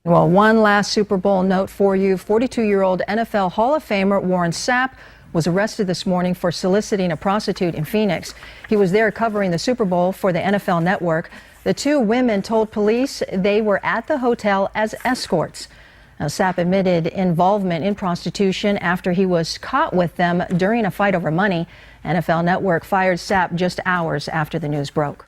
Well, one last Super Bowl note for you. 42-year-old NFL Hall of Famer Warren Sapp was arrested this morning for soliciting a prostitute in Phoenix. He was there covering the Super Bowl for the NFL Network. The two women told police they were at the hotel as escorts. Now, Sapp admitted involvement in prostitution after he was caught with them during a fight over money. NFL Network fired Sapp just hours after the news broke.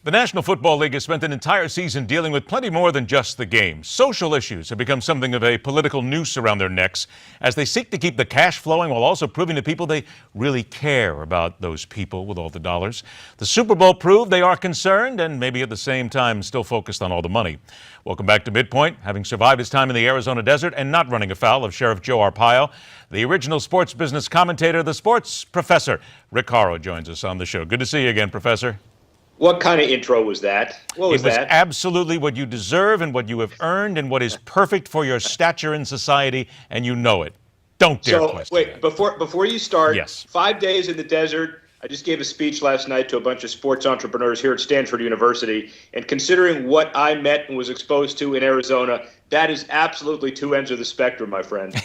The National Football League has spent an entire season dealing with plenty more than just the game. Social issues have become something of a political noose around their necks as they seek to keep the cash flowing while also proving to people they really care about those people with all the dollars. The Super Bowl proved they are concerned and maybe at the same time still focused on all the money. Welcome back to MidPoint. Having survived his time in the Arizona desert and not running afoul of Sheriff Joe Arpaio, the original sports business commentator, the sports professor, Rick Horrow, joins us on the show. Good to see you again, Professor. What kind of intro was that? What was that? It was absolutely what you deserve and what you have earned and what is perfect for your stature in society, and you know it. Don't dare question wait, that. Before you start, yes. 5 days in the desert. I just gave a speech last night to a bunch of sports entrepreneurs here at Stanford University, and considering what I met and was exposed to in Arizona, that is absolutely two ends of the spectrum, my friend.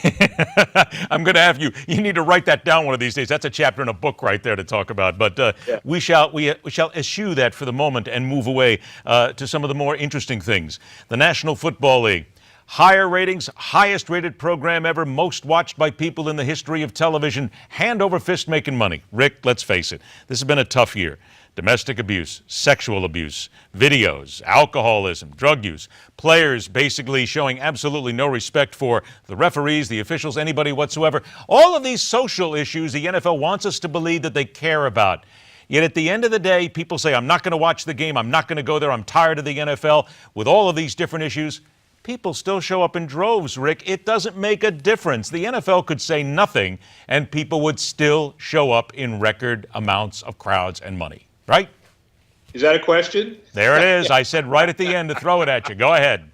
I'm going to have you need to write that down one of these days. That's a chapter in a book right there to talk about. But yeah. we shall eschew that for the moment and move away to some of the more interesting things. The National Football League. Higher ratings, highest rated program ever, most watched by people in the history of television, hand over fist making money. Rick, let's face it, this has been a tough year. Domestic abuse, sexual abuse, videos, alcoholism, drug use, players basically showing absolutely no respect for the referees, the officials, anybody whatsoever. All of these social issues the NFL wants us to believe that they care about. Yet at the end of the day, people say, I'm not going to watch the game, I'm not going to go there, I'm tired of the NFL. With all of these different issues, people still show up in droves, Rick. It doesn't make a difference. The NFL could say nothing, and people would still show up in record amounts of crowds and money, right? Is that a question? There it is. I said right at the end to throw it at you. Go ahead.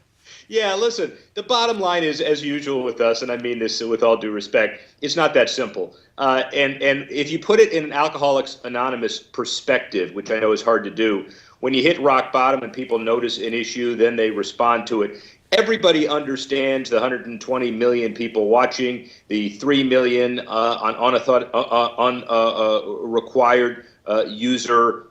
Yeah, listen, the bottom line is, as usual with us, and I mean this with all due respect, it's not that simple. And if you put it in an Alcoholics Anonymous perspective, which I know is hard to do, when you hit rock bottom and people notice an issue, then they respond to it. Everybody understands the 120 million people watching, the 3 million required user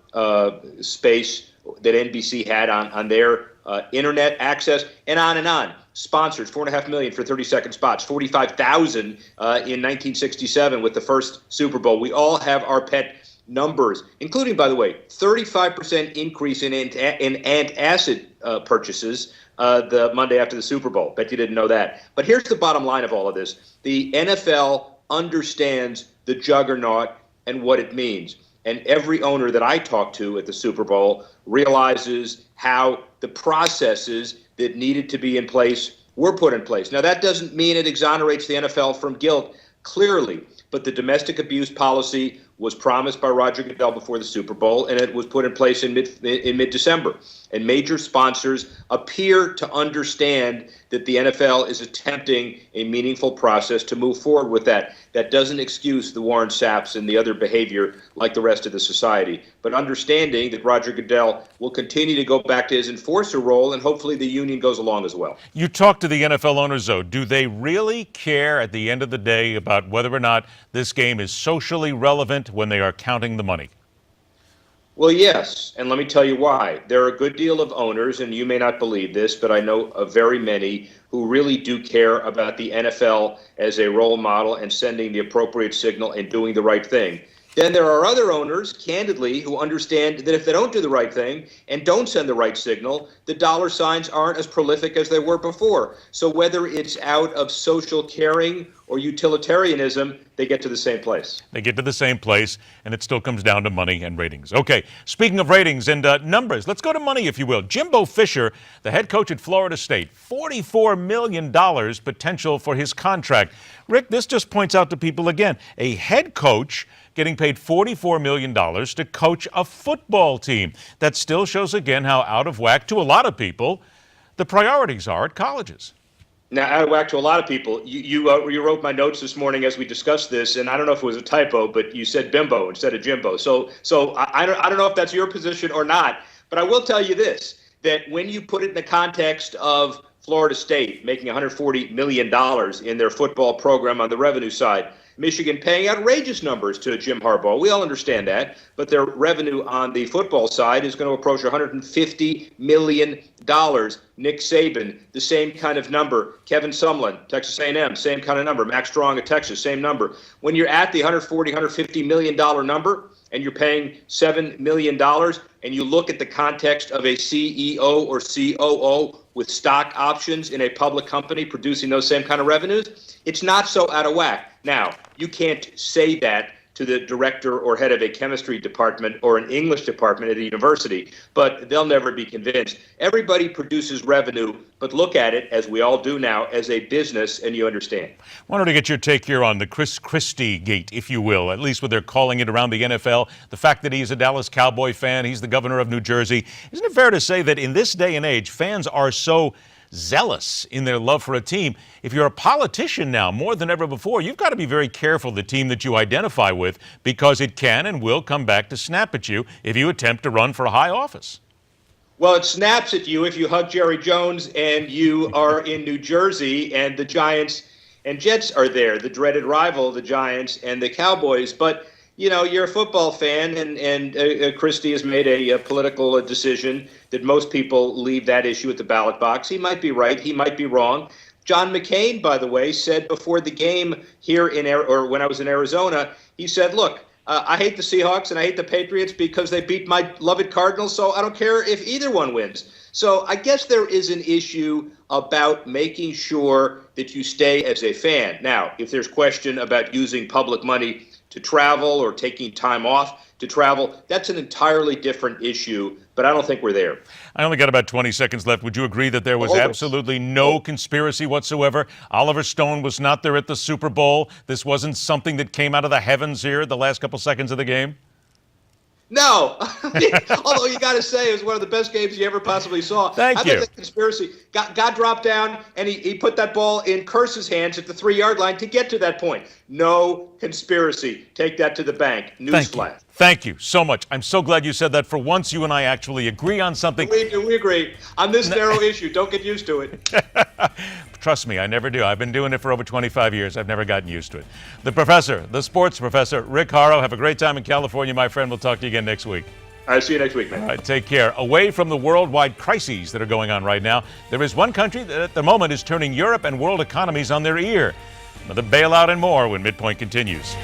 space that NBC had on their internet access, and on and on. Sponsors, 4.5 million for 30-second spots, 45,000 in 1967 with the first Super Bowl. We all have our pet numbers, including, by the way, 35% increase in antacid purchases the Monday after the Super Bowl. Bet you didn't know that. But here's the bottom line of all of this. The NFL understands the juggernaut and what it means. And every owner that I talk to at the Super Bowl realizes how the processes that needed to be in place were put in place. Now, that doesn't mean it exonerates the NFL from guilt, clearly. But the domestic abuse policy was promised by Roger Goodell before the Super Bowl, and it was put in place in mid-December. And major sponsors appear to understand that the NFL is attempting a meaningful process to move forward with that. That doesn't excuse the Warren Sapps and the other behavior like the rest of the society, but understanding that Roger Goodell will continue to go back to his enforcer role, and hopefully the union goes along as well. You talk to the NFL owners, though. Do they really care at the end of the day about whether or not this game is socially relevant when they are counting the money? Well, yes, and let me tell you why. There are a good deal of owners, and you may not believe this, but I know of very many who really do care about the NFL as a role model and sending the appropriate signal and doing the right thing. Then there are other owners, candidly, who understand that if they don't do the right thing and don't send the right signal, the dollar signs aren't as prolific as they were before. So whether it's out of social caring or utilitarianism, they get to the same place. They get to the same place, and it still comes down to money and ratings. Okay, speaking of ratings and numbers, let's go to money, if you will. Jimbo Fisher, the head coach at Florida State, $44 million potential for his contract. Rick, this just points out to people again, a head coach getting paid $44 million to coach a football team. That still shows again how out of whack, to a lot of people, the priorities are at colleges. Now, out of whack to a lot of people. You wrote my notes this morning as we discussed this, and I don't know if it was a typo, but you said bimbo instead of Jimbo. So I don't know if that's your position or not, but I will tell you this, that when you put it in the context of Florida State making $140 million in their football program on the revenue side. Michigan paying outrageous numbers to Jim Harbaugh. We all understand that, but their revenue on the football side is going to approach $150 million. Nick Saban, the same kind of number. Kevin Sumlin, Texas A&M, same kind of number. Max Strong of Texas, same number. When you're at the $150 million number and you're paying $7 million and you look at the context of a CEO or COO with stock options in a public company producing those same kind of revenues, it's not so out of whack. Now, you can't say that to the director or head of a chemistry department or an English department at a university, but they'll never be convinced. Everybody produces revenue, but look at it, as we all do now, as a business, and you understand. Wanted to get your take here on the Chris Christie gate, if you will, at least what they're calling it around the NFL. The fact that he's a Dallas Cowboy fan, he's the governor of New Jersey. Isn't it fair to say that in this day and age, fans are so zealous in their love for a team? If you're a politician now, more than ever before, you've got to be very careful the team that you identify with, because it can and will come back to snap at you if you attempt to run for a high office. Well, it snaps at you if you hug Jerry Jones and you are in New Jersey and the Giants and Jets are there, the dreaded rival, the Giants and the Cowboys. But you know, you're a football fan, and Christie has made a political decision that most people leave that issue at the ballot box. He might be right. He might be wrong. John McCain, by the way, said before the game here or when I was in Arizona, he said, look, I hate the Seahawks and I hate the Patriots because they beat my beloved Cardinals, so I don't care if either one wins. So I guess there is an issue about making sure that you stay as a fan. Now, if there's question about using public money to travel or taking time off to travel, that's an entirely different issue, but I don't think we're there. I only got about 20 seconds left. Would you agree that there was absolutely no conspiracy whatsoever? Oliver Stone was not there at the Super Bowl. This wasn't something that came out of the heavens here the last couple seconds of the game? No, although you got to say it was one of the best games you ever possibly saw. Thank you. I think the conspiracy got dropped down, and he put that ball in Kearse's hands at the 3-yard line to get to that point. No conspiracy. Take that to the bank. Newsflash. Thank you so much. I'm so glad you said that. For once, you and I actually agree on something. We agree on this narrow issue. Don't get used to it. Trust me, I never do. I've been doing it for over 25 years. I've never gotten used to it. The professor, the sports professor, Rick Horrow. Have a great time in California, my friend. We'll talk to you again next week. I'll see you next week, man. All right, take care. Away from the worldwide crises that are going on right now, there is one country that at the moment is turning Europe and world economies on their ear. Another bailout and more when MidPoint continues.